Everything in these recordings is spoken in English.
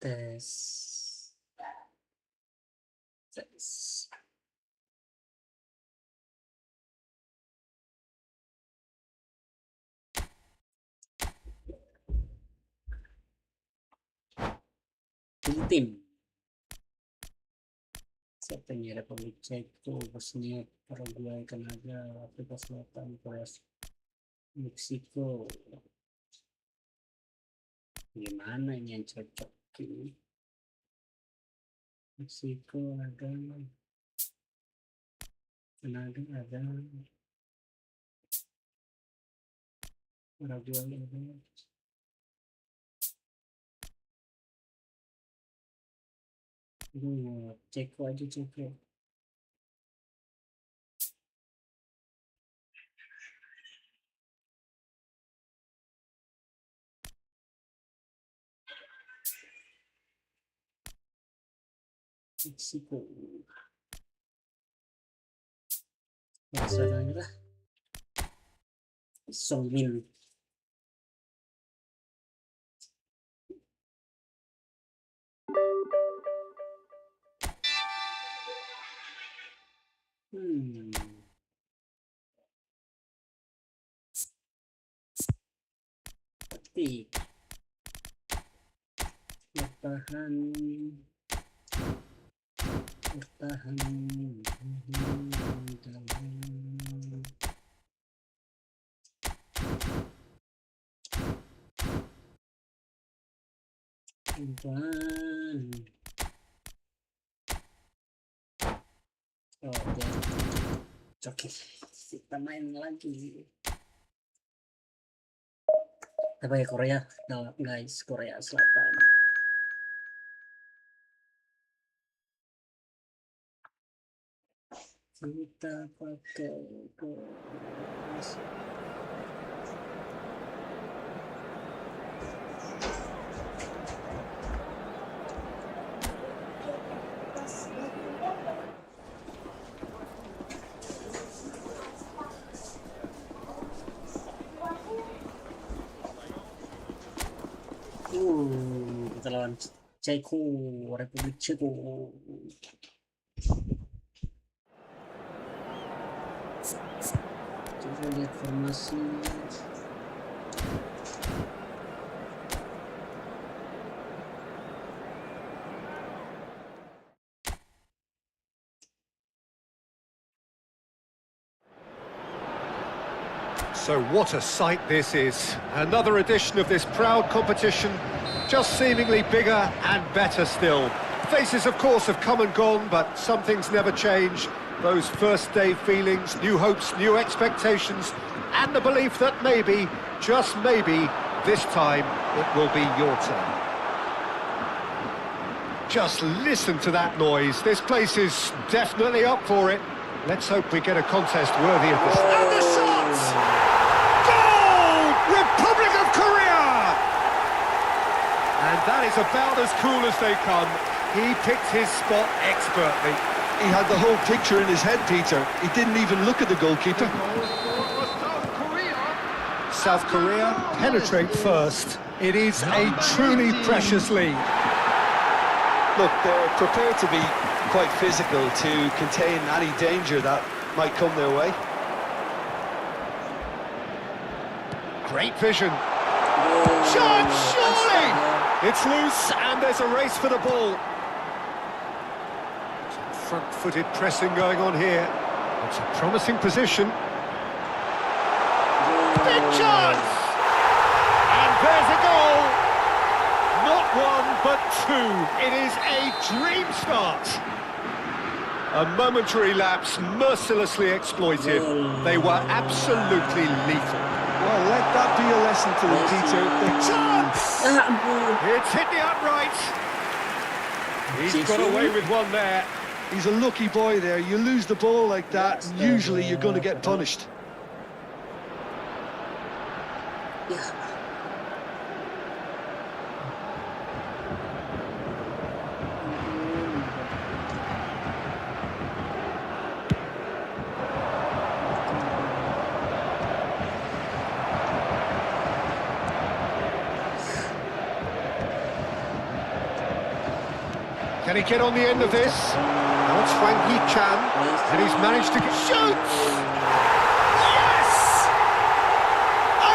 tes tes. Tim siapa ini? Republik Ceko, Bosnia, Paraguay, Kanada, Afrika Selatan, Korea, Meksiko. Gimana ini yang cocok ini? Meksiko ada, Kanada ada, Paraguay ada. Ceko aja Ceko. Meksiko. Masalahnya lah. Songmin. Pasti bertahan oke, kita main lagi. Apa ya, Korea? Nah, guys, Korea Selatan. Kita pakai kita lawan Ceko, Republik Ceko. Coba lihat formasi. So what a sight this is. Another edition of this proud competition, just seemingly bigger and better still. Faces, of course, have come and gone, but some things never change. Those first day feelings, new hopes, new expectations, and the belief that maybe, just maybe, this time it will be your turn. Just listen to that noise. This place is definitely up for it. Let's hope we get a contest worthy of this. And the shot! Goal! Republic of Korea! And that is about as cool as they come. He picked his spot expertly. He had the whole picture in his head, Peter. He didn't even look at the goalkeeper. South Korea penetrate first. It is a truly precious lead. Look, they're prepared to be quite physical to contain any danger that might come their way. Great vision. Shot, surely! It's loose and there's a race for the ball. Front-footed pressing going on here. It's a promising position. Big chance! And there's a goal! Not one, but two. It is a dream start. A momentary lapse, mercilessly exploited. They were absolutely lethal. Well, let that be a lesson to them, Peter. The Chance! It's hit the upright. He's got away with one there. He's a lucky boy there. You lose the ball like that, and usually you're going to get punished. Can he get on the end of this? Now it's Wang Yi-chan, and he's managed to shoot! Yes!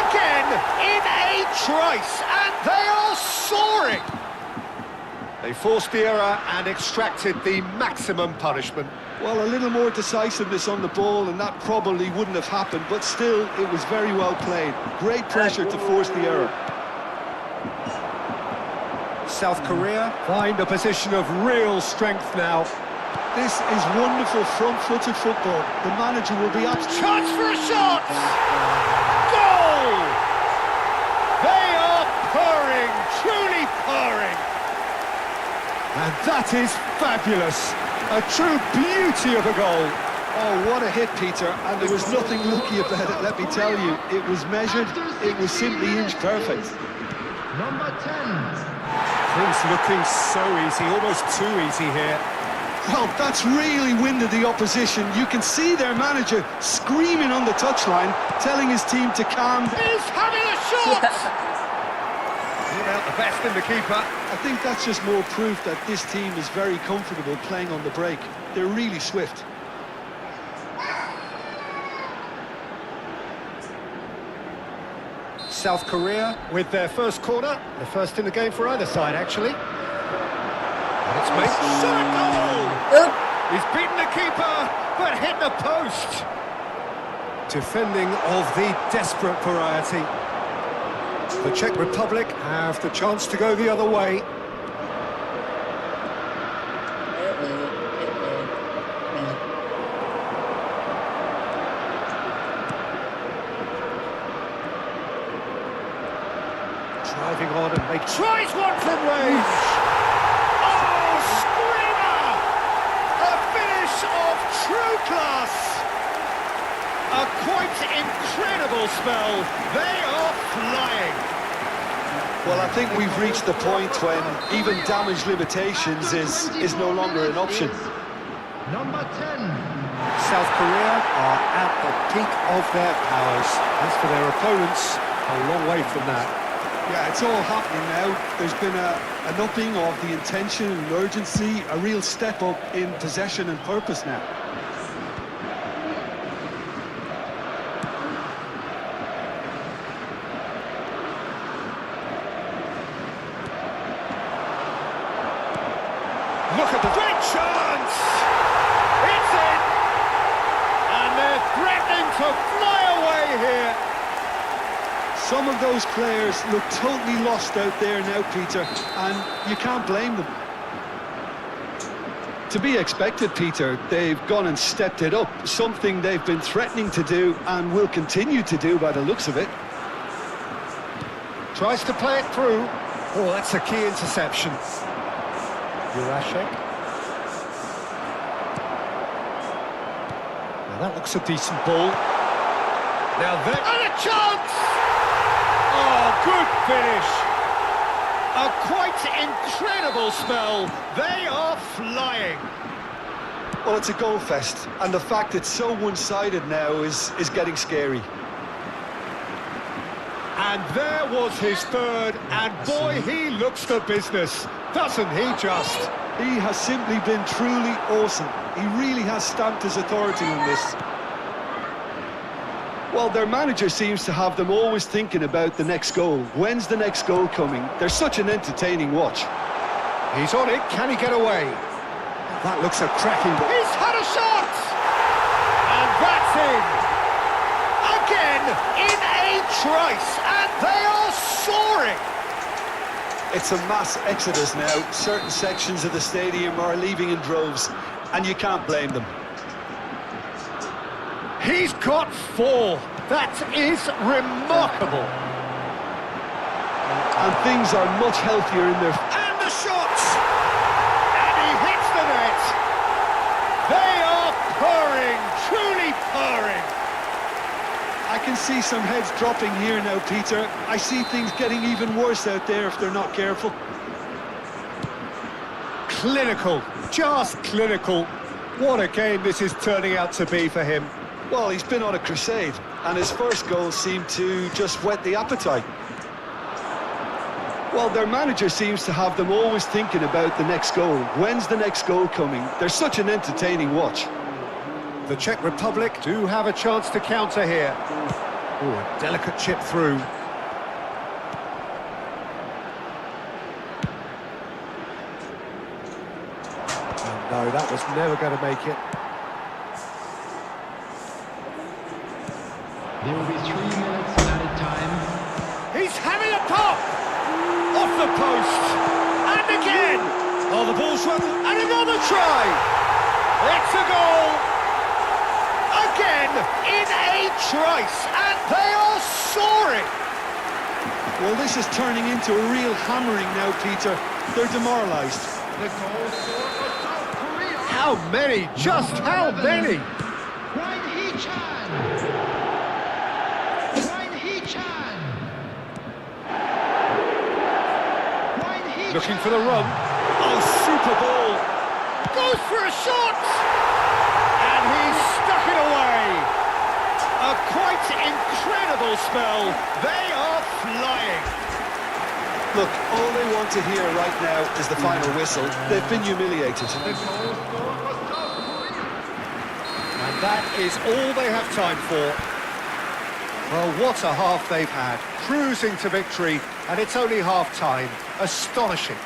Again, in a trice, and they are soaring! They forced the error and extracted the maximum punishment. Well, a little more decisiveness on the ball, and that probably wouldn't have happened, but still, it was very well played. Great pressure to force the error. South Korea find a position of real strength now. This is wonderful front-footed football. The manager will be absolutely... Chance for a shot! Goal! They are purring, truly purring. And that is fabulous. A true beauty of a goal. Oh, what a hit, Peter. And there was nothing lucky about it, let me tell you. It was measured, it was simply inch perfect. Number 10. Things looking so easy, almost too easy here. Well, that's really winded the opposition. You can see their manager screaming on the touchline, telling his team to calm down. He's having a shot! Not out the best in the keeper. I think that's just more proof that this team is very comfortable playing on the break. They're really swift. South Korea with their first corner, the first in the game for either side, actually. And it's made shot goal! He's beaten the keeper, but hit the post. Defending of the desperate variety. The Czech Republic have the chance to go the other way. Driving on and make tries one from range. Oh, screamer! A finish of true class. A quite incredible spell. They are flying. Well, I think we've reached the point when even damage limitations is no longer an option. Number 10. South Korea are at the peak of their powers. As for their opponents, a long way from that. Yeah, it's all happening now. There's been an upping of the intention and urgency, a real step up in possession and purpose now. Look at the great chance! It's in! And they're threatening to fly away here. Some of those players look totally lost out there now, Peter, and you can't blame them. To be expected, Peter. They've gone and stepped it up, something they've been threatening to do and will continue to do by the looks of it. Tries to play it through. Oh, that's a key interception. Jurashek. Now that looks a decent ball. Now there... And a chance! Oh, good finish. A quite incredible spell. They are flying. Well, it's a goal fest, and the fact it's so one-sided now is getting scary. And there was his third, and boy, he looks the business, doesn't he just? He has simply been truly awesome. He really has stamped his authority on this. Well, their manager seems to have them always thinking about the next goal. When's the next goal coming? They're such an entertaining watch. He's on it, can he get away? That looks a cracking ball. He's had a shot! And that's in! Again, in a trice, and they are soaring! It's a mass exodus now. Certain sections of the stadium are leaving in droves, and you can't blame them. He's got 4. That is remarkable. And things are much healthier in their... And the shots! And he hits the net. They are purring, truly purring. I can see some heads dropping here now, Peter. I see things getting even worse out there if they're not careful. Clinical, just clinical. What a game this is turning out to be for him. Well, he's been on a crusade, and his first goal seemed to just whet the appetite. Well, their manager seems to have them always thinking about the next goal. When's the next goal coming? They're such an entertaining watch. The Czech Republic do have a chance to counter here. Oh, a delicate chip through. Oh, no, that was never going to make it. There will be 3 minutes added time. He's having a pop! Off the post! And again! Oh, the ball's run, and another try! It's a goal! Again, in a trice, and they are soaring! Well, this is turning into a real hammering now, Peter. They're demoralised. The goal scored for South Korea. How many? Just how many? Ryan Hee-chan. Ryan Hee-chan. Ryan Hee-chan. Looking for the run. Oh, super ball! Goes for a shot! And he's stuck it away! A quite incredible spell. They are flying. Look, all they want to hear right now is the final whistle. They've been humiliated. The goal scored for South Korea. And that is all they have time for. Well, what a half they've had. Cruising to victory, and it's only half-time. Astonishing.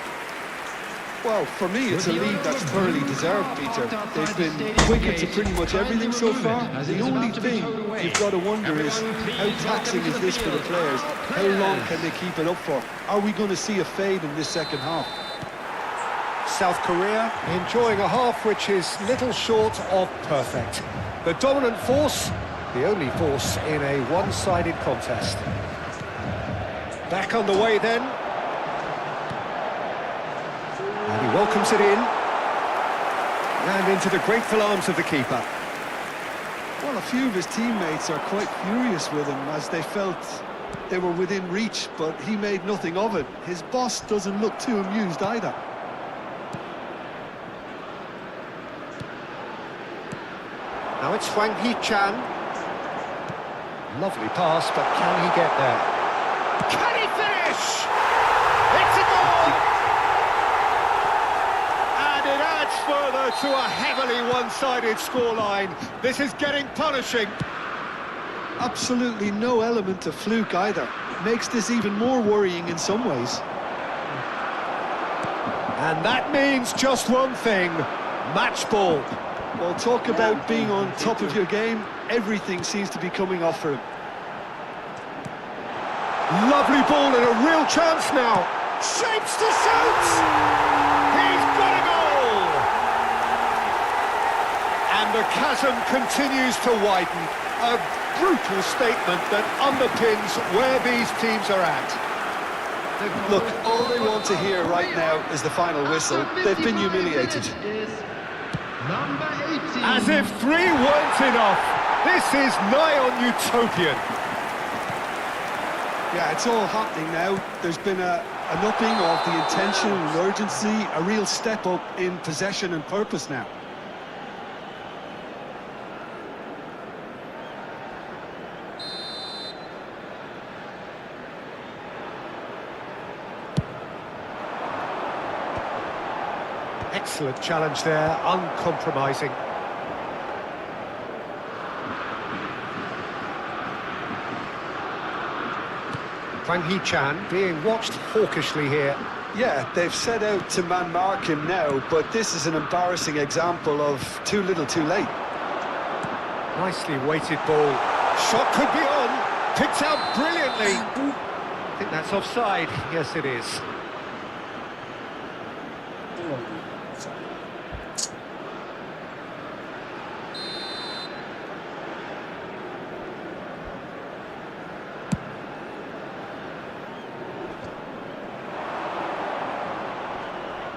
Well, for me, it's a lead that's thoroughly deserved, Peter. They've been quicker to pretty much everything so far. The only thing you've got to wonder is, how taxing is this for the players? How long can they keep it up for? Are we going to see a fade in this second half? South Korea enjoying a half which is little short of perfect. The dominant force, the only force in a one-sided contest. Back on the way then. And he welcomes it in. And into the grateful arms of the keeper. Well, a few of his teammates are quite furious with him as they felt they were within reach, but he made nothing of it. His boss doesn't look too amused either. Now it's Hwang Hee-chan. Lovely pass, but can he get there? Can he finish? It's a goal! And it adds further to a heavily one-sided scoreline. This is getting punishing. Absolutely no element of fluke either. Makes this even more worrying in some ways. And that means just one thing, match ball. Well, talk about being on top of your game. Everything seems to be coming off for him. Lovely ball and a real chance now. Shapes to shoot! He's got a goal! And the chasm continues to widen. A brutal statement that underpins where these teams are at. Look, all they want to hear right now is the final whistle. They've been humiliated. Number 18. As if 3 weren't enough. This is nigh on utopian. Yeah, it's all happening now. There's been an upping of the intention and urgency, a real step up in possession and purpose now. Excellent challenge there, uncompromising. Hwang Hee-chan being watched hawkishly here. Yeah, they've set out to man-mark him now, but this is an embarrassing example of too little too late. Nicely weighted ball. Shot could be on. Picked out brilliantly. I think that's offside. Yes, it is.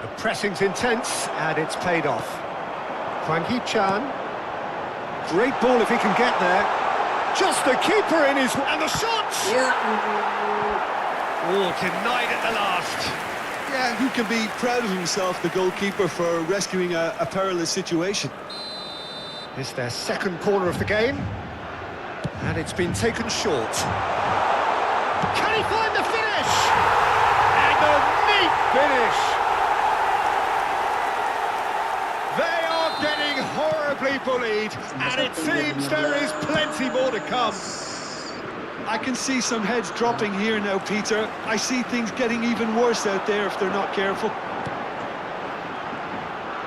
The pressing's intense, and it's paid off. Hwang Hee-chan. Great ball if he can get there. Just the keeper in his... And the shot! Yeah. Oh, denied at the last. Yeah, who can be proud of himself, the goalkeeper, for rescuing a perilous situation. It's their second corner of the game. And it's been taken short. Can he find the finish? And And a neat finish! They are getting horribly bullied, and it seems there is plenty more to come. I can see some heads dropping here now, Peter. I see things getting even worse out there if they're not careful.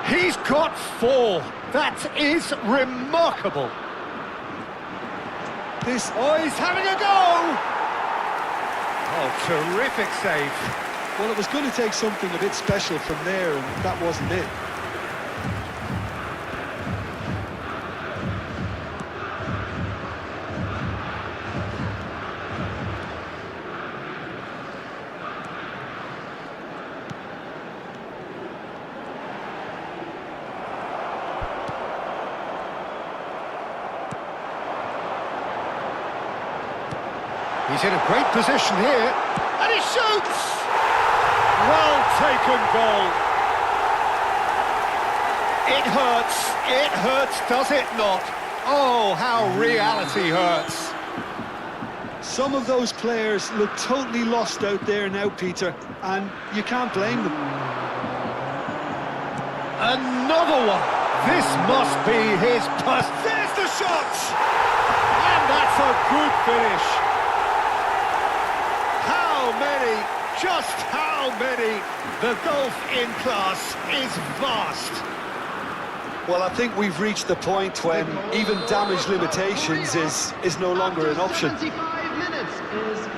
He's got 4. That is remarkable. Oh, he's having a go! Oh, terrific save. Well, it was going to take something a bit special from there, and that wasn't it. He's in a great position here, and he shoots! Well taken goal. It hurts, does it not? Oh, how reality hurts. Some of those players look totally lost out there now, Peter, and you can't blame them. Another one! This must be his pass. There's the shot! And that's a good finish. How many? Just how many? The gulf in class is vast. Well, I think we've reached the point when even damage limitations is no longer an option. 25 minutes is...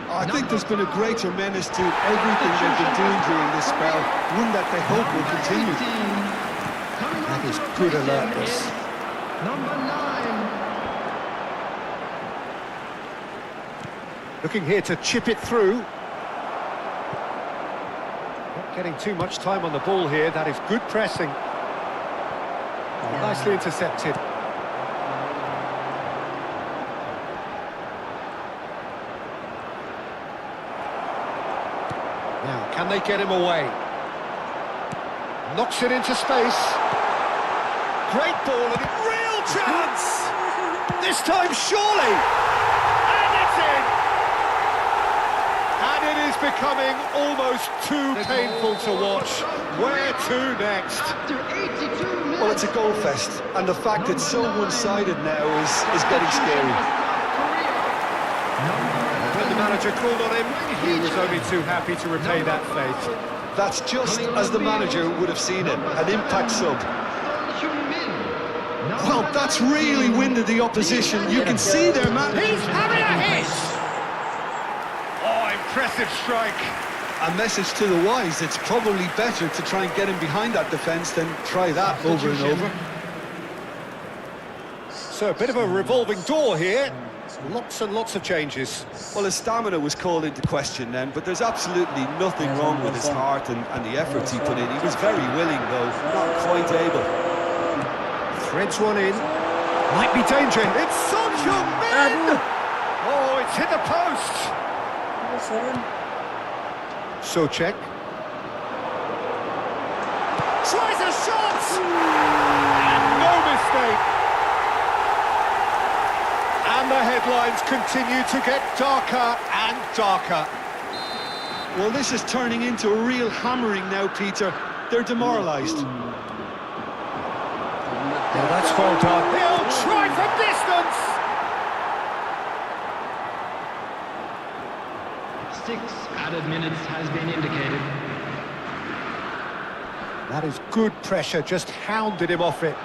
I think there's been a greater menace to everything they've been doing during this spell, one that they hope will continue. That is good alertness. Number 9. Looking here to chip it through. Not getting too much time on the ball here. That is good pressing. Oh, nicely intercepted. Now, can they get him away? Knocks it into space. Great ball and a real chance! This time, surely! And it's in! And it is becoming almost too painful to watch. Where to next? After 82 minutes... Well, it's a goal fest, and the fact it's so one-sided now is getting scary. When the manager called on him, he was only too happy to repay that fate. That's just as the manager would have seen it, an impact sub. Well, that's really winded the opposition. You can see their man. He's having a hit! Oh, impressive strike. A message to the wise, it's probably better to try and get him behind that defence than try that over and over. So a bit of a revolving door here. Lots and lots of changes. Well, his stamina was called into question then, but there's absolutely nothing wrong with his heart and the efforts he put in. He was very willing, though, not quite able. Threads one in. Might be danger. It's Sancho-Men! Oh, it's hit the post. Socek. Tries a shot! And no mistake. And the headlines continue to get darker and darker. Well, this is turning into a real hammering now, Peter. They're demoralised. Well, that's well done. He'll try from distance! 6 added minutes has been indicated. That is good pressure, just hounded him off it.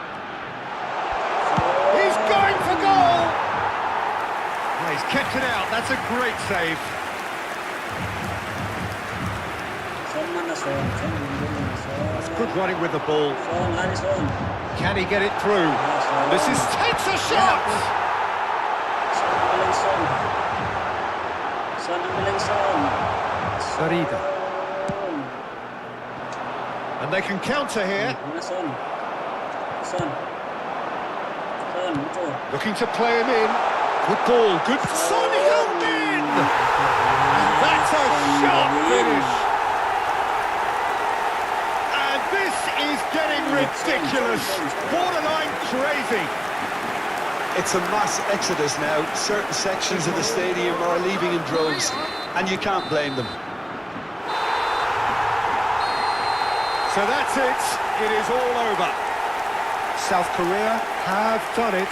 He's going for goal! Well, he's kept it out, that's a great save. That's good running with the ball. Can he get it through? This is takes a shot! Sarida. And they can counter here. Looking to play him in. Good ball, good... Son Heung-min! And that's a sharp finish. And this is getting ridiculous. Borderline crazy. It's a mass exodus now. Certain sections of the stadium are leaving in droves, and you can't blame them. So that's it. It is all over. South Korea have done it.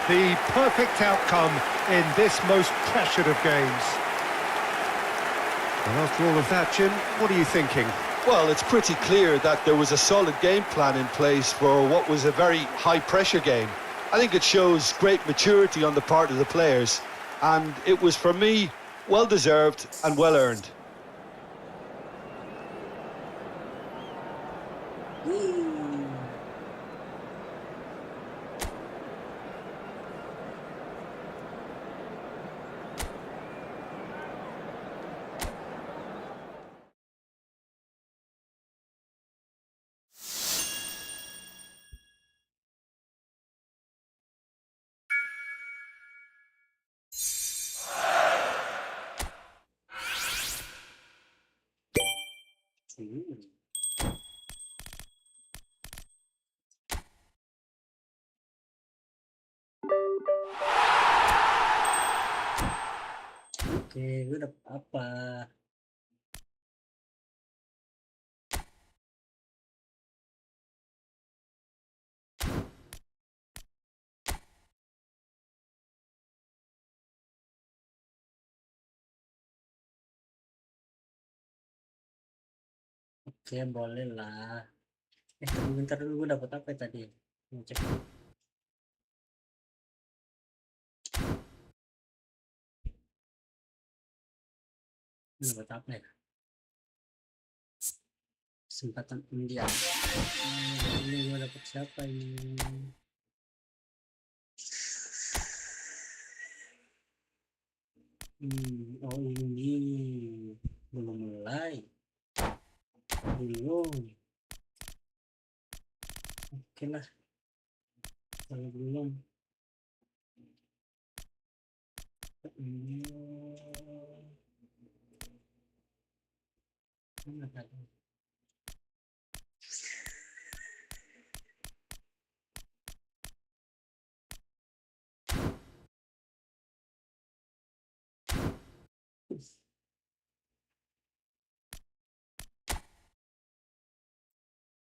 The perfect outcome in this most pressured of games. And after all of that, Jim, what are you thinking? Well, it's pretty clear that there was a solid game plan in place for what was a very high-pressure game. I think it shows great maturity on the part of the players, and it was, for me, well-deserved and well-earned. Oke, gue dapet apa? Oke, boleh lah. Bentar dulu, gue dapet apa tadi? Mau cek. Dapat apa ya? Kesempatan India. Ini gue dapet siapa ini? Oh ini belum mulai. Belum. Oke lah. Kalau belum. Mana tadi?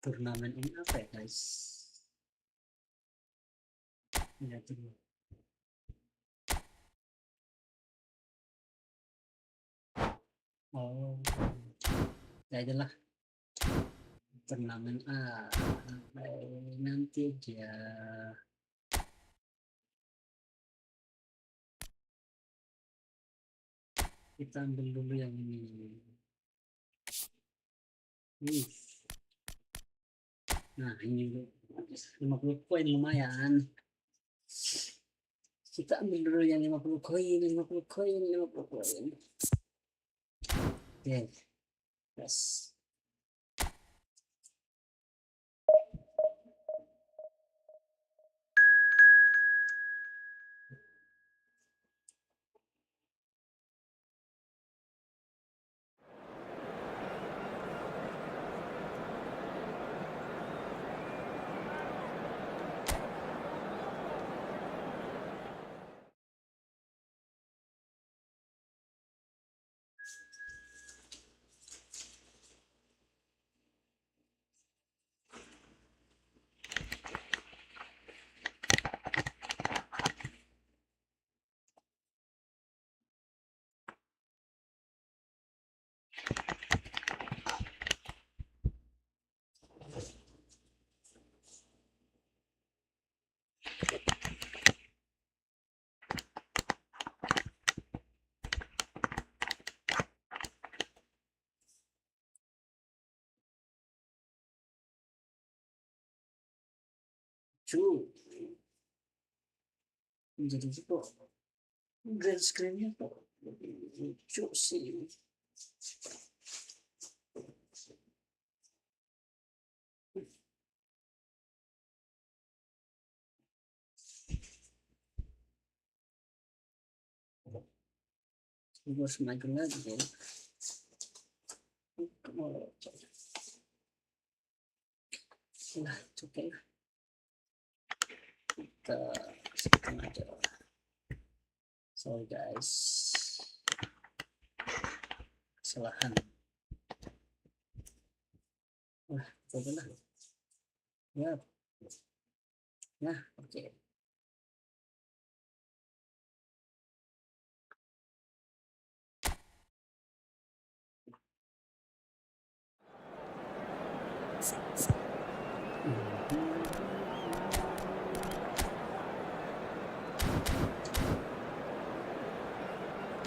Turnamen ini apa ya guys? Ya tuh. Oh, ya aja lah. Turnamen nanti aja. Kita ambil dulu yang ini. Nah ini 50 poin lumayan. Kita ambil dulu yang 50 koin. Oke, yes. Jadi itu green screen-nya kok lucu sih. Gue harus maju lagi ya. Nah, oke lah. Kita setting aja. Sorry guys. Kesalahan. Wah, Coba lah. Ya. Nah, oke.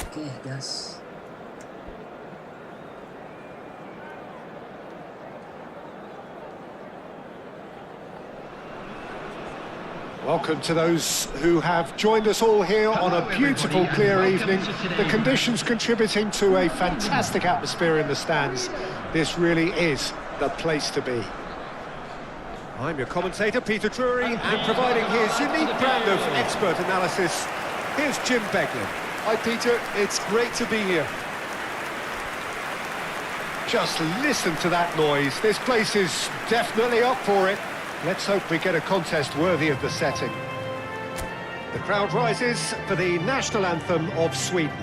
Oke, gas. Welcome to those who have joined us all here on a beautiful, clear evening. The conditions contributing to a fantastic atmosphere in the stands. This really is the place to be. I'm your commentator, Peter Drury, and providing his unique brand of expert analysis, here's Jim Beglin. Hi, Peter. It's great to be here. Just listen to that noise. This place is definitely up for it. Let's hope we get a contest worthy of the setting. The crowd rises for the national anthem of Sweden.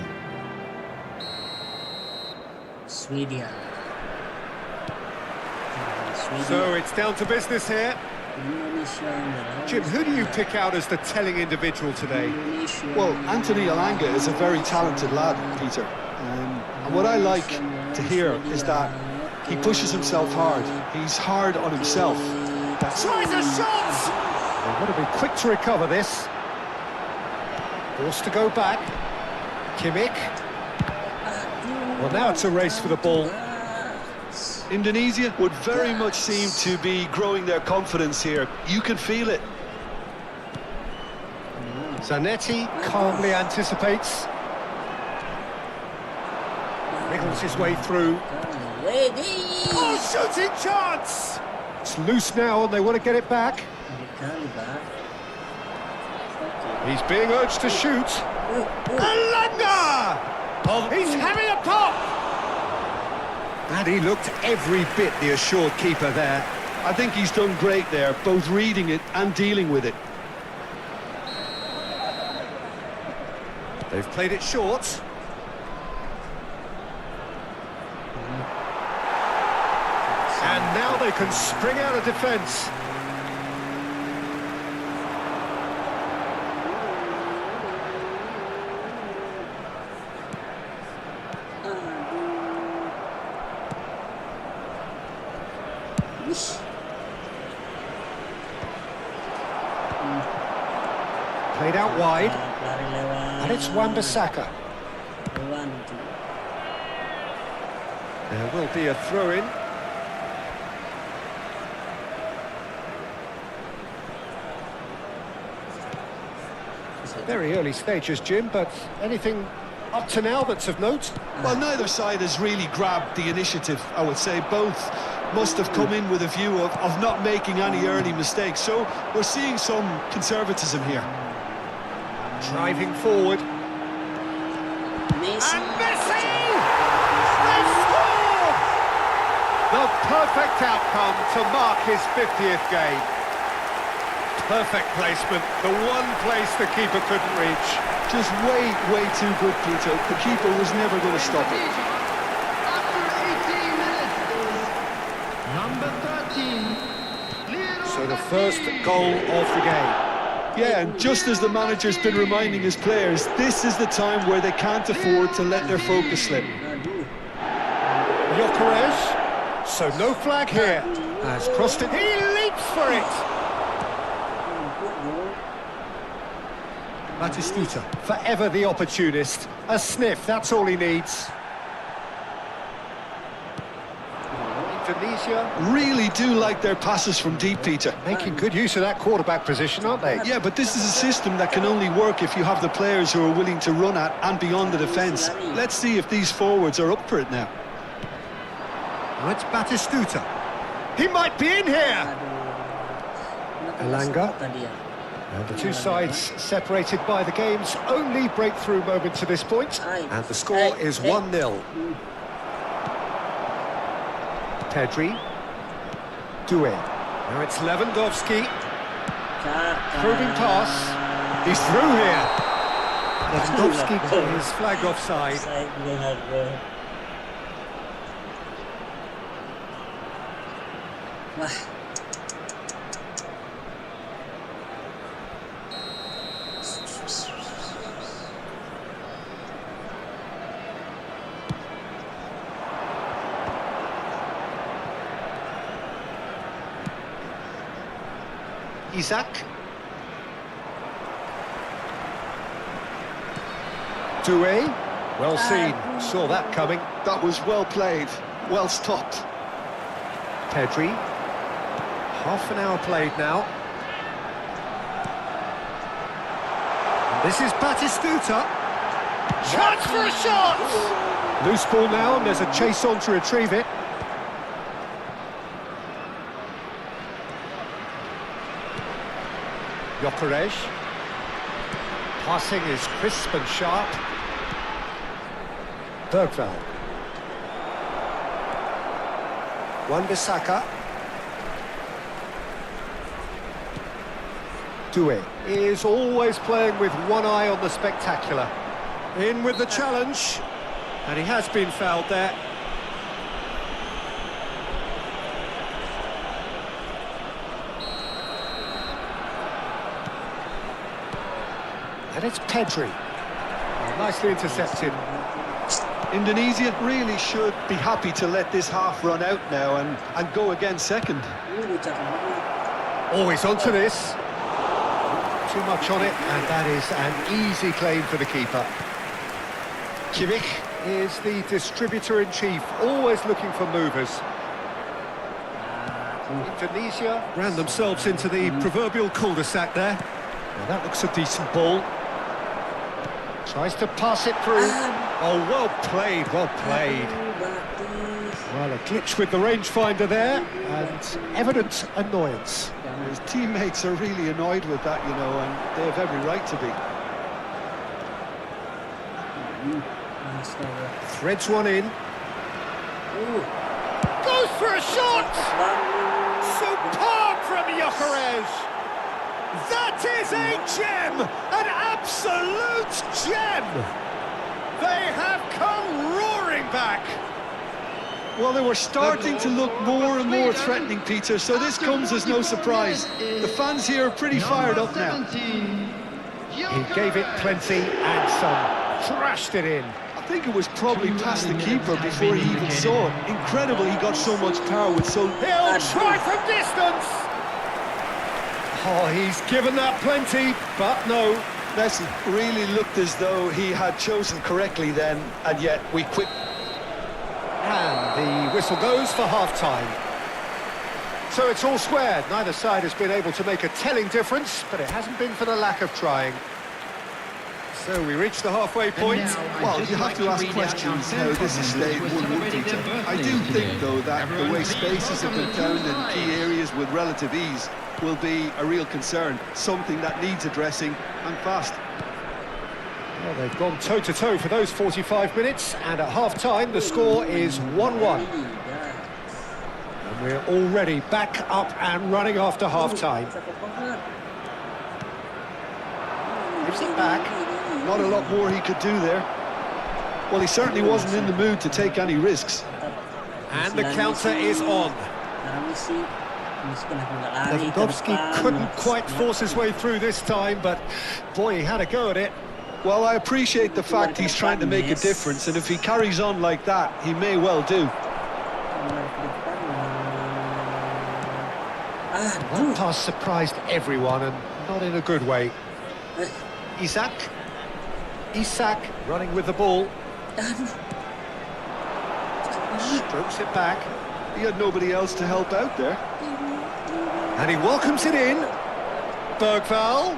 Sweden. So it's down to business here. Jim, who do you pick out as the telling individual today? Well, Anthony Elanga is a very talented lad, Peter. And what I like to hear is that he pushes himself hard. He's hard on himself. Tries a shot! They've got to be quick to recover this. Forced to go back. Kimmich. Well, now it's a race for the ball. Indonesia would very much seem to be growing their confidence here. You can feel it. Zanetti calmly anticipates. Wriggles his way through. Oh, shooting chance! It's loose now and they want to get it back. He's being urged to shoot. Elanga! He's having a pop! And he looked every bit the assured keeper there. I think he's done great there, both reading it and dealing with it. They've played it short. And now they can spring out of defence. Played out wide. And it's Wan-Bissaka. There will be a throw-in. Very early stages, Jim, but anything up to now that's of note? Well, neither side has really grabbed the initiative, I would say. Both must have come in with a view of not making any early mistakes. So we're seeing some conservatism here. Driving forward. Messi. And Messi! They score! The perfect outcome to mark his 50th game. Perfect placement, the one place the keeper couldn't reach. Just way too good, Peter. The keeper was never going to stop it. After 18 minutes is number 13. So the first goal of the game. Yeah, and just as the manager's been reminding his players, this is the time where they can't afford to let their focus slip. Gyökeres, so no flag here. Has crossed it, he leaps for it. Batistuta, forever the opportunist. A sniff, that's all he needs. Indonesia Really do like their passes from deep, Peter. making good use of that quarterback position, aren't they? Yeah, but this is a system that can only work if you have the players who are willing to run at and beyond the defence. Let's see if these forwards are up for it now. Now it's Batistuta. He might be in here. Elanga. And the two sides separated by the game's only breakthrough moment to this point. And the score is 1-0. Pedri. Doué. Now it's Lewandowski. Probing pass. He's through here. Lewandowski is flagged offside. Wah. Isaac. Doué. Well seen. Saw that coming. That was well played, well stopped. Pedri. Half an hour played now. And this is Batistuta. Chance for a shot! Loose ball now, and there's a chase on to retrieve it. Gyökeres. Passing is crisp and sharp. Bergvall. Wan-Bissaka. Doué is always playing with one eye on the spectacular. In with the challenge, and he has been fouled there. And it's Pedri. Nicely intercepted. Indonesia really should be happy to let this half run out now and go again second. Always onto this. Too much on it, and that is an easy claim for the keeper. Kimmich is the distributor-in-chief, always looking for movers. Indonesia ran themselves into the proverbial cul-de-sac there. Now that looks a decent ball. Tries to pass it through. Oh, well played, well played. Well, a glitch with the rangefinder there, and evident annoyance. His teammates are really annoyed with that, you know, and they have every right to be. Threads one in. Goes for a shot! Superb from Gyökeres! That is a gem! An absolute gem! They have come roaring back! Well, they were starting to look more and more threatening, Peter, so this comes as no surprise. The fans here are pretty fired up now. He gave it plenty and some. Thrashed it in. I think it was probably past the keeper before he even saw it. Incredible he got so much power with so... He'll try from distance! Oh, he's given that plenty, but no. Messi really looked as though he had chosen correctly then, and yet we quit. And the whistle goes for half-time. So it's all squared. Neither side has been able to make a telling difference, but it hasn't been for the lack of trying. So we reach the halfway point. Well, you have to ask questions how this has stayed 1-1, Peter. I do think, though, that the way spaces have been found in key areas with relative ease will be a real concern, something that needs addressing, and fast. Well, they've gone toe-to-toe for those 45 minutes, and at half-time the score is 1-1. And we're already back up and running after half-time. Gives it back. Not a lot more he could do there. Well, he certainly wasn't in the mood to take any risks. And the counter is on. Lewandowski couldn't quite force his way through this time, but boy, he had a go at it. Well, I appreciate the fact he's trying to make a difference, and if he carries on like that, he may well do. One pass surprised everyone, and not in a good way. Isaac running with the ball. Strokes it back. He had nobody else to help out there. And he welcomes it in. Bergvall.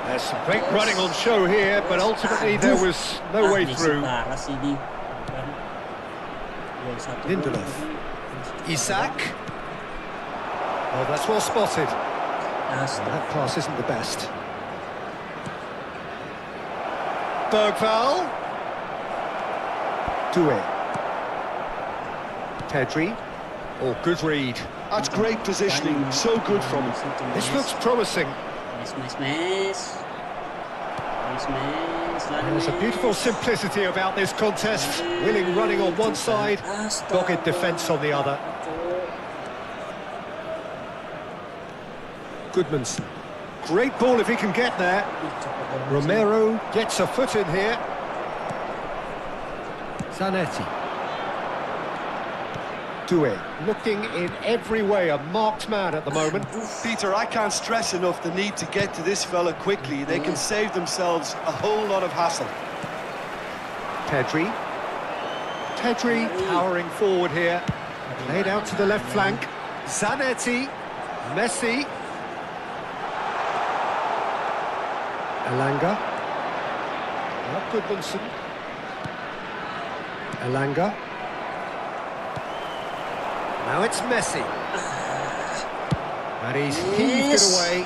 There's some great running on show here, but ultimately there was no way through. Lindelof. Isaac. Oh, that's well spotted. That pass isn't the best. Bergvall. Doué. Pedri. Oh, good read. That's great positioning, so good from him. This looks promising. There's a beautiful simplicity about this contest. Willing running on one side, dogged defence on the other. Goodmanson. Great ball if he can get there. Romero gets a foot in here. Zanetti. Doué, looking in every way a marked man at the moment. Peter, I can't stress enough the need to get to this fella quickly. They can save themselves a whole lot of hassle. Pedri. Pedri powering forward here. Laid out to the left flank. Zanetti. Messi. Elanga. Now Goodmanson. Elanga. Now it's Messi. And he's heaved it away.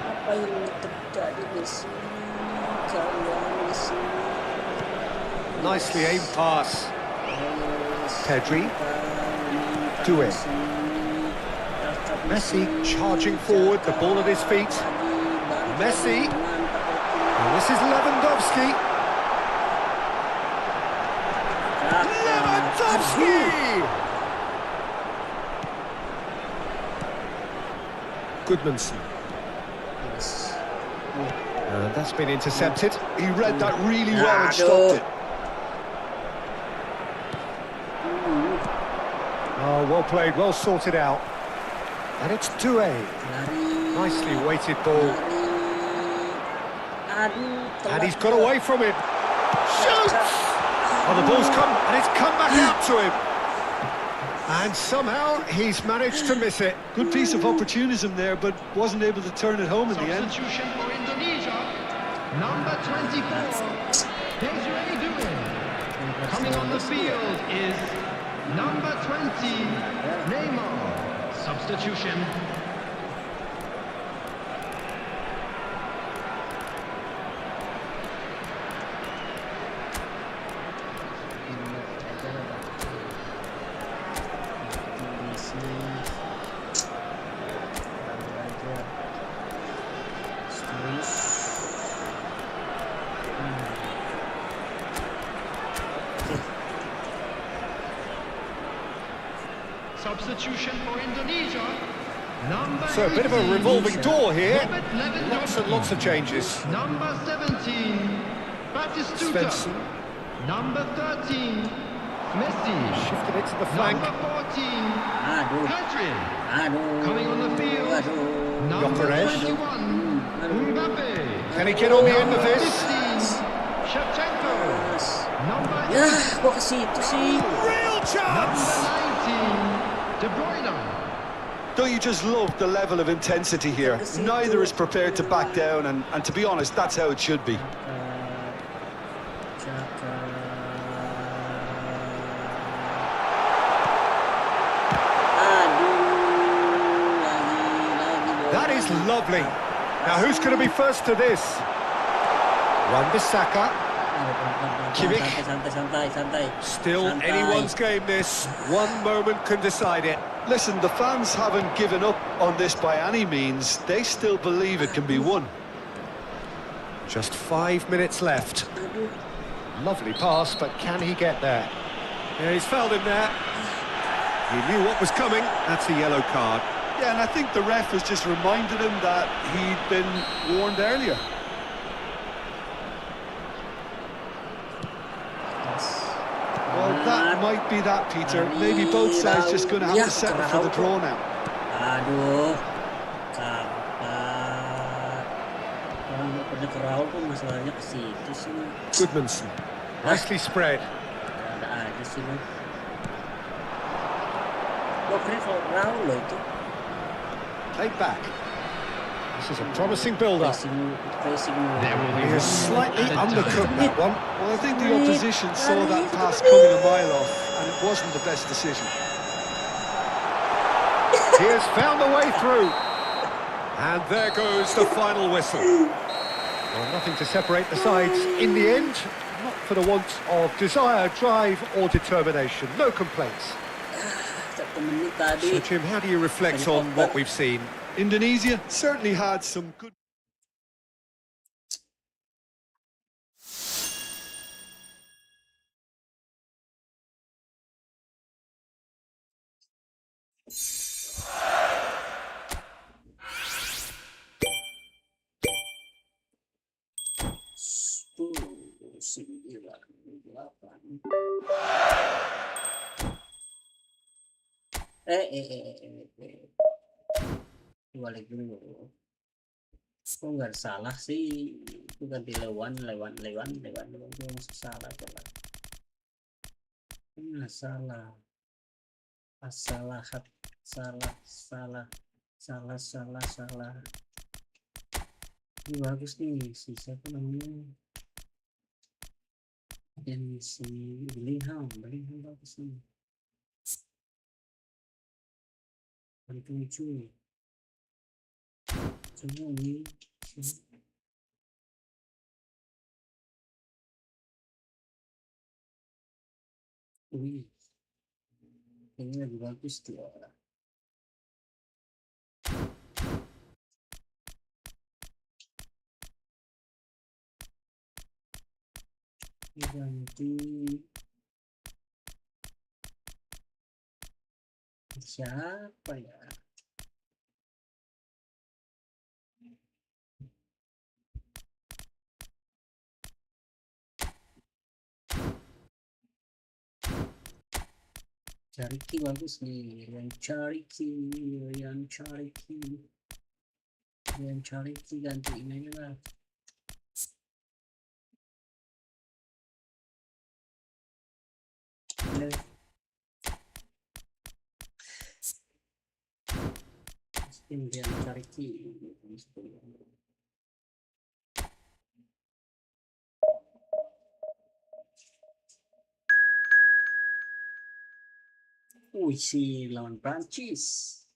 Apa yang terjadi di sini? Kalian di sini. Nicely aimed pass. Pedri. Doué. Messi charging forward, the ball at his feet. Messi. And this is Lewandowski. Lewandowski! Goodmanson. And that's been intercepted. He read that really well and stopped it. Oh, well played, well sorted out. And it's 2-A. Nicely weighted ball. And he's got away from it. Shoots! Oh, the ball's come, and it's come back out to him. And somehow he's managed to miss it. Good piece of opportunism there, but wasn't able to turn it home in the end. Substitution for Indonesia. Number 24. Desiree Doué. Coming on the field is number 20. Neymar. Substitution. Substitution for Indonesia. Number So a bit of a 18, revolving door here. Robert Lewandowski. Lots and lots of changes. Number 17, Batistuta. Svensson. Number 13, Messi. Shifted it to the flank. Number 14, Aduh. Pedri. Aduh. Coming on the field, Aduh. number Gyökeres. 21, Mbappe. Can he get on the end of Number this? 15, Shevchenko. Number Ya, 8, gua ke situ sih. Real number chance! 19, De Bruyne. Don't you just love the level of intensity here? Neither is prepared to back down, and to be honest, that's how it should be. That is lovely. Now who's going to be first to this? Wan-Bissaka. Kimmich. Santai. Still Santai. anyone's game this. One moment can decide it. Listen, the fans haven't given up on this by any means. They still believe it can be won. Just 5 minutes left. Lovely pass, but can he get there? Yeah, he's fouled him there. He knew what was coming. That's a yellow card. Yeah, and I think the ref has just reminded him that he'd been warned earlier. Well, that might be that, Peter. Maybe both sides just going to have to settle for the draw now. Aduh, kapan? Orang pada ke Raul pun masalahnya ke situ sih. Goodmanson. Nicely spread. Ada aja sih lu. Lo keren kalau Raul lo itu. Played back. This is a promising build-up. Pressing. He has slightly undercooked that one. Well, I think the opposition saw that pass coming a mile off, and it wasn't the best decision. He has found a way through. And there goes the final whistle. Well, nothing to separate the sides in the end. Not for the want of desire, drive or determination. No complaints. Satu menit tadi. So, Jim, how do you reflect on what we've seen? Indonesia certainly had some good 9, 8. Balik dulu. Kok nggak salah sih? Itu ganti lewan itu masuk salah coba. Salah. Salah, salah. Ini bagus nih, si siapa namanya? Dan si Bellingham bagus nih. 7. Coba nih. Wih, ini lebih bagus tuh. Ganti siapa ya? Cariki bagus nih, yang Cariki ganti ini lah. Yang Cariki. Si lawan Prancis.